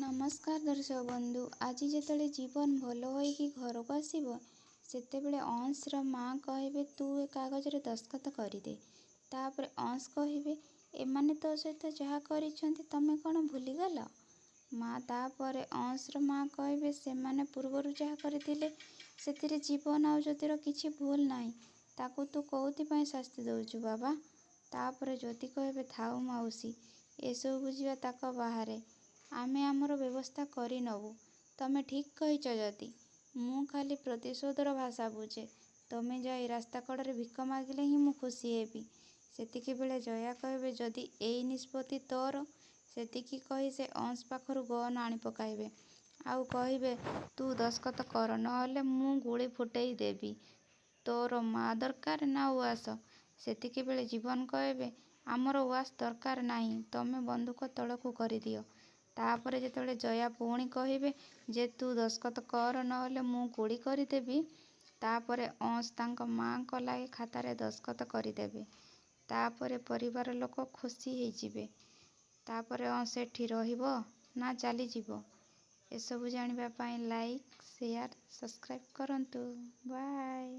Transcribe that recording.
नमस्कार दर्शक बंधु। आज जिते जीवन भल होइकी घर को आसब सेतेबेले अंशर माँ कहे तू ए कागज रे दस्खत करदे। तापर अंश कहे एमाने तो सहित जहाँ करिसेंती तमे कौन भूलीगल। माँ तापर अंशर माँ कहे से माने पूर्वर जहाँ करथिले सेतिरे जीवन आ ज्योतिर किछि भूल नाही, ताकू तू कौथिपाई शास्ति दउछु बाबा। तापर ज्योति कहे थाऊ माउसी, एसबू बुझिबा ताक बाहारे, आमे आमर व्यवस्था करि नबु। तमे ठीक कहिच ज्योति, मु खाली प्रतिशोधर भाषा बुझे। तमे जाई रास्ता कड़े भिक मागिले ही मु खुशी हेबी। सेतिकी बेले जया कहे जदि एई निष्पत्ति तोर, सेतिकी कही से अंश पाखरु गन आनी पकाइबे आउ कहिबे तू दस्खत कर, नहले मु गुली फुटेई देबी। तोर माँ दरकार ना उआस। सेतिकी बेले जीवन कहे आमर उआस दरकार नाही, तमे बंदूक तलकू करदियो। तापर जेतेबेले जया पुणी कहिबे जे तू दस्खत कर, नहले मु गुली करदेबी। तापरे अंश तांक माँ को लागे खातारे दस्खत करदेबे। तापरे परिवार लोक खुशी हो जिवे। तापरे अंश एठी रहिबो ना चली जिवो, एसबू जानिबा पाई लाइक शेयर सब्सक्राइब करंतु। बाय।